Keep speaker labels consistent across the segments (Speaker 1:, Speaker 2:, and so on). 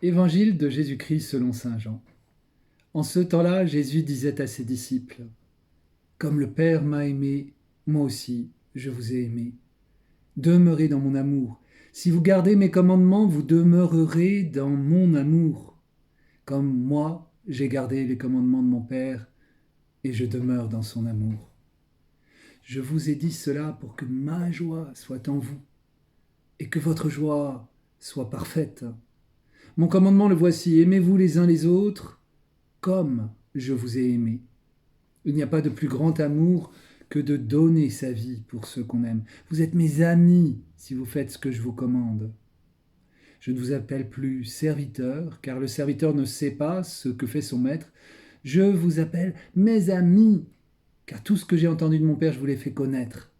Speaker 1: Évangile de Jésus-Christ selon saint Jean. En ce temps-là, Jésus disait à ses disciples, « Comme le Père m'a aimé, moi aussi je vous ai aimé. Demeurez dans mon amour. Si vous gardez mes commandements, vous demeurerez dans mon amour. Comme moi, j'ai gardé les commandements de mon Père, et je demeure dans son amour. Je vous ai dit cela pour que ma joie soit en vous, et que votre joie soit parfaite. Mon commandement le voici, aimez-vous les uns les autres, comme je vous ai aimé. Il n'y a pas de plus grand amour que de donner sa vie pour ceux qu'on aime. Vous êtes mes amis si vous faites ce que je vous commande. Je ne vous appelle plus serviteur, car le serviteur ne sait pas ce que fait son maître. Je vous appelle mes amis, car tout ce que j'ai entendu de mon Père, je vous l'ai fait connaître.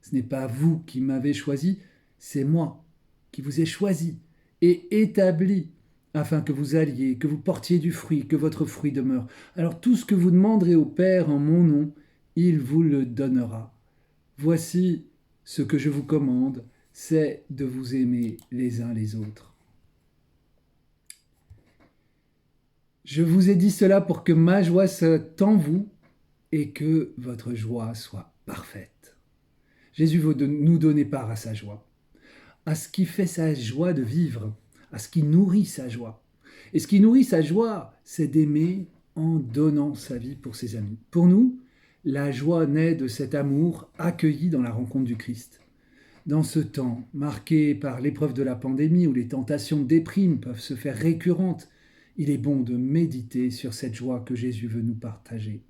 Speaker 1: Ce n'est pas vous qui m'avez choisi, c'est moi qui vous ai choisi et établi afin que vous alliez, que vous portiez du fruit, que votre fruit demeure. Alors tout ce que vous demanderez au Père en mon nom, il vous le donnera. Voici ce que je vous commande, c'est de vous aimer les uns les autres. Je vous ai dit cela pour que ma joie soit en vous et que votre joie soit parfaite. Jésus veut nous donner part à sa joie, à ce qui fait sa joie de vivre, à ce qui nourrit sa joie. Et ce qui nourrit sa joie, c'est d'aimer en donnant sa vie pour ses amis. Pour nous, la joie naît de cet amour accueilli dans la rencontre du Christ. Dans ce temps, marqué par l'épreuve de la pandémie où les tentations de déprime peuvent se faire récurrentes, il est bon de méditer sur cette joie que Jésus veut nous partager.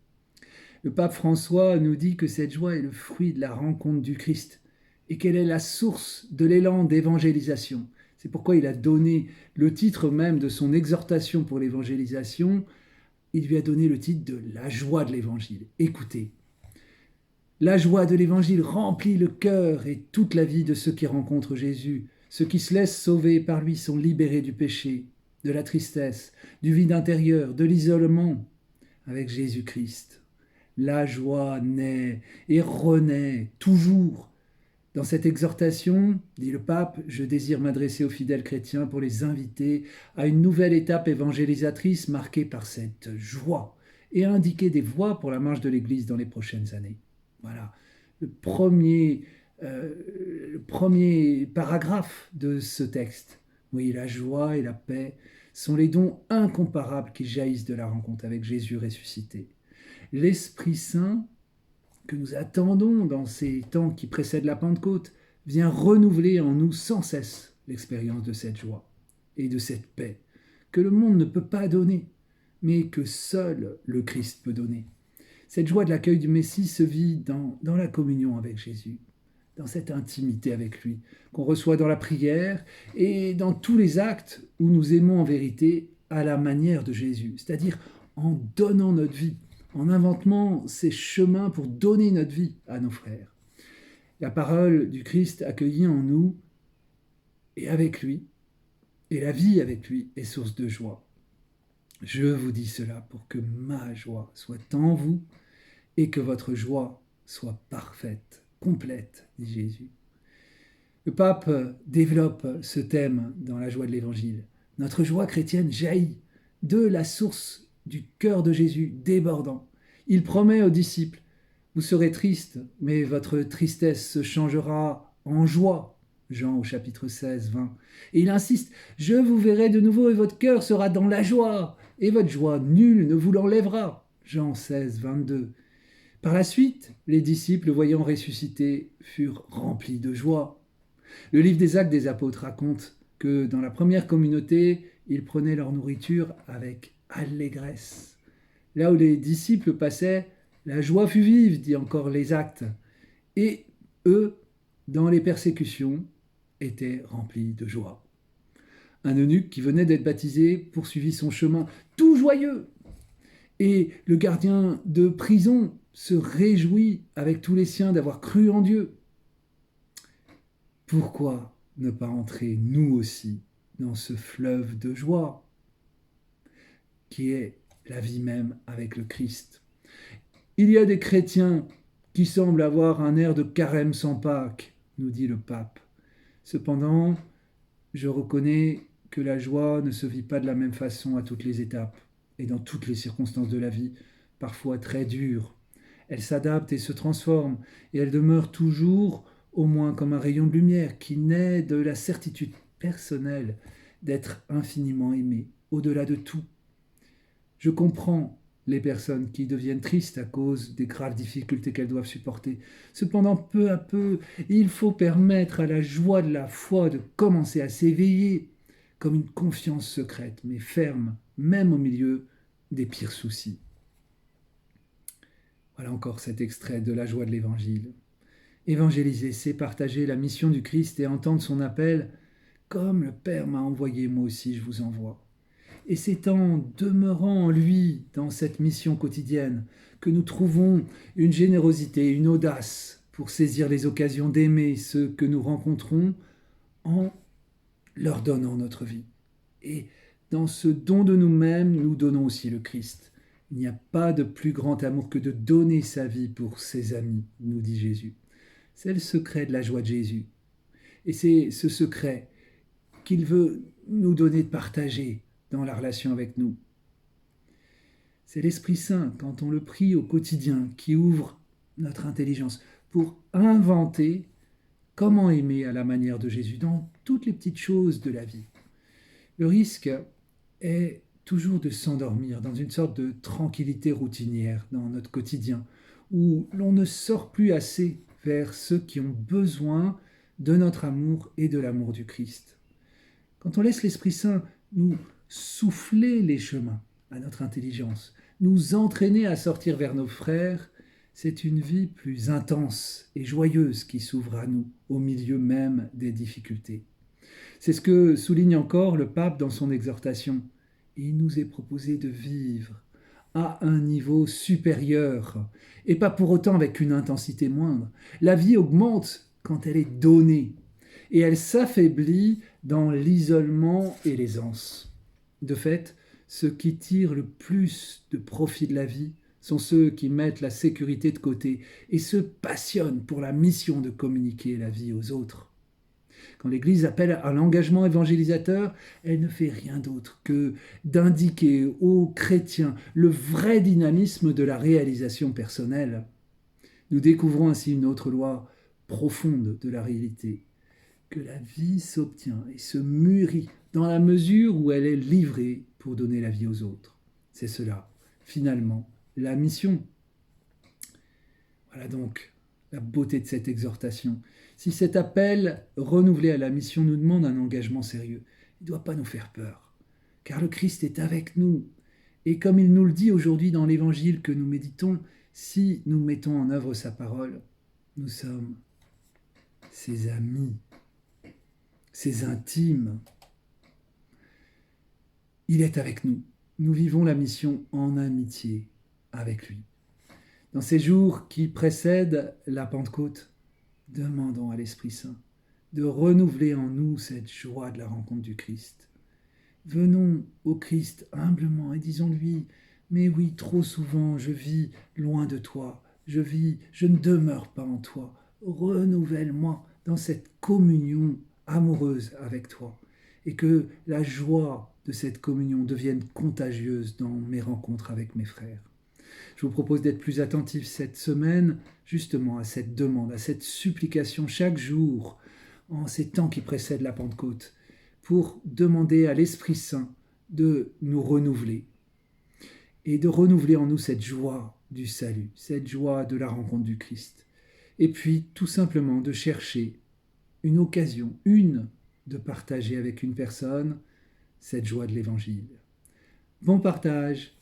Speaker 1: Le pape François nous dit que cette joie est le fruit de la rencontre du Christ et qu'elle est la source de l'élan d'évangélisation. C'est pourquoi il a donné le titre même de son exhortation pour l'évangélisation. Il lui a donné le titre de la joie de l'évangile. Écoutez, la joie de l'évangile remplit le cœur et toute la vie de ceux qui rencontrent Jésus. Ceux qui se laissent sauver par lui sont libérés du péché, de la tristesse, du vide intérieur, de l'isolement avec Jésus-Christ. La joie naît et renaît toujours. Dans cette exhortation, dit le pape, je désire m'adresser aux fidèles chrétiens pour les inviter à une nouvelle étape évangélisatrice marquée par cette joie et à indiquer des voies pour la marche de l'Église dans les prochaines années. Voilà, le premier paragraphe de ce texte. Oui, la joie et la paix sont les dons incomparables qui jaillissent de la rencontre avec Jésus ressuscité. L'Esprit Saint que nous attendons dans ces temps qui précèdent la Pentecôte vient renouveler en nous sans cesse l'expérience de cette joie et de cette paix que le monde ne peut pas donner, mais que seul le Christ peut donner. Cette joie de l'accueil du Messie se vit dans la communion avec Jésus, dans cette intimité avec lui, qu'on reçoit dans la prière et dans tous les actes où nous aimons en vérité à la manière de Jésus, c'est-à-dire en donnant notre vie, en inventant ces chemins pour donner notre vie à nos frères. La parole du Christ accueillie en nous et avec lui, et la vie avec lui est source de joie. Je vous dis cela pour que ma joie soit en vous et que votre joie soit parfaite, complète, dit Jésus. Le pape développe ce thème dans la joie de l'Évangile. Notre joie chrétienne jaillit de la source du cœur de Jésus débordant. Il promet aux disciples, vous serez tristes, mais votre tristesse se changera en joie. Jean au chapitre 16, 20. Et il insiste, je vous verrai de nouveau et votre cœur sera dans la joie, et votre joie, nul ne vous l'enlèvera. Jean 16, 22. Par la suite, les disciples, le voyant ressuscité, furent remplis de joie. Le livre des Actes des Apôtres raconte que dans la première communauté, ils prenaient leur nourriture avec allégresse. Là où les disciples passaient, la joie fut vive, dit encore les Actes. Et eux, dans les persécutions, étaient remplis de joie. Un eunuque qui venait d'être baptisé poursuivit son chemin, tout joyeux. Et le gardien de prison se réjouit avec tous les siens d'avoir cru en Dieu. Pourquoi ne pas entrer, nous aussi, dans ce fleuve de joie qui est la vie même avec le Christ? Il y a des chrétiens qui semblent avoir un air de carême sans Pâques, nous dit le pape. Cependant, je reconnais que la joie ne se vit pas de la même façon à toutes les étapes et dans toutes les circonstances de la vie, parfois très dures. Elle s'adapte et se transforme, et elle demeure toujours, au moins comme un rayon de lumière qui naît de la certitude personnelle d'être infiniment aimé, au-delà de tout. Je comprends les personnes qui deviennent tristes à cause des graves difficultés qu'elles doivent supporter. Cependant, peu à peu, il faut permettre à la joie de la foi de commencer à s'éveiller, comme une confiance secrète, mais ferme, même au milieu des pires soucis. Voilà encore cet extrait de la joie de l'Évangile. Évangéliser, c'est partager la mission du Christ et entendre son appel. Comme le Père m'a envoyé, moi aussi je vous envoie. Et c'est en demeurant en lui, dans cette mission quotidienne, que nous trouvons une générosité, une audace pour saisir les occasions d'aimer ceux que nous rencontrons en leur donnant notre vie. Et dans ce don de nous-mêmes, nous donnons aussi le Christ. Il n'y a pas de plus grand amour que de donner sa vie pour ses amis, nous dit Jésus. C'est le secret de la joie de Jésus. Et c'est ce secret qu'il veut nous donner de partager dans la relation avec nous. C'est l'Esprit Saint, quand on le prie au quotidien, qui ouvre notre intelligence pour inventer comment aimer à la manière de Jésus dans toutes les petites choses de la vie. Le risque est toujours de s'endormir dans une sorte de tranquillité routinière dans notre quotidien, où l'on ne sort plus assez vers ceux qui ont besoin de notre amour et de l'amour du Christ. Quand on laisse l'Esprit Saint nous souffler les chemins à notre intelligence, nous entraîner à sortir vers nos frères, c'est une vie plus intense et joyeuse qui s'ouvre à nous au milieu même des difficultés. C'est ce que souligne encore le pape dans son exhortation. Il nous est proposé de vivre à un niveau supérieur et pas pour autant avec une intensité moindre. La vie augmente quand elle est donnée et elle s'affaiblit dans l'isolement et l'aisance. De fait, ceux qui tirent le plus de profit de la vie sont ceux qui mettent la sécurité de côté et se passionnent pour la mission de communiquer la vie aux autres. Quand l'Église appelle à l'engagement évangélisateur, elle ne fait rien d'autre que d'indiquer aux chrétiens le vrai dynamisme de la réalisation personnelle. Nous découvrons ainsi une autre loi profonde de la réalité, que la vie s'obtient et se mûrit dans la mesure où elle est livrée pour donner la vie aux autres. C'est cela, finalement, la mission. Voilà donc la beauté de cette exhortation. Si cet appel renouvelé à la mission nous demande un engagement sérieux, il ne doit pas nous faire peur, car le Christ est avec nous. Et comme il nous le dit aujourd'hui dans l'Évangile que nous méditons, si nous mettons en œuvre sa parole, nous sommes ses amis, ses intimes. Il est avec nous. Nous vivons la mission en amitié avec lui. Dans ces jours qui précèdent la Pentecôte, demandons à l'Esprit Saint de renouveler en nous cette joie de la rencontre du Christ. Venons au Christ humblement et disons-lui, mais oui, trop souvent je vis loin de toi, je ne demeure pas en toi. Renouvelle-moi dans cette communion amoureuse avec toi et que la joie de cette communion devienne contagieuse dans mes rencontres avec mes frères. Je vous propose d'être plus attentifs cette semaine justement à cette demande, à cette supplication chaque jour en ces temps qui précèdent la Pentecôte pour demander à l'Esprit Saint de nous renouveler et de renouveler en nous cette joie du salut, cette joie de la rencontre du Christ. Et puis tout simplement de chercher une occasion, de partager avec une personne cette joie de l'Évangile. Bon partage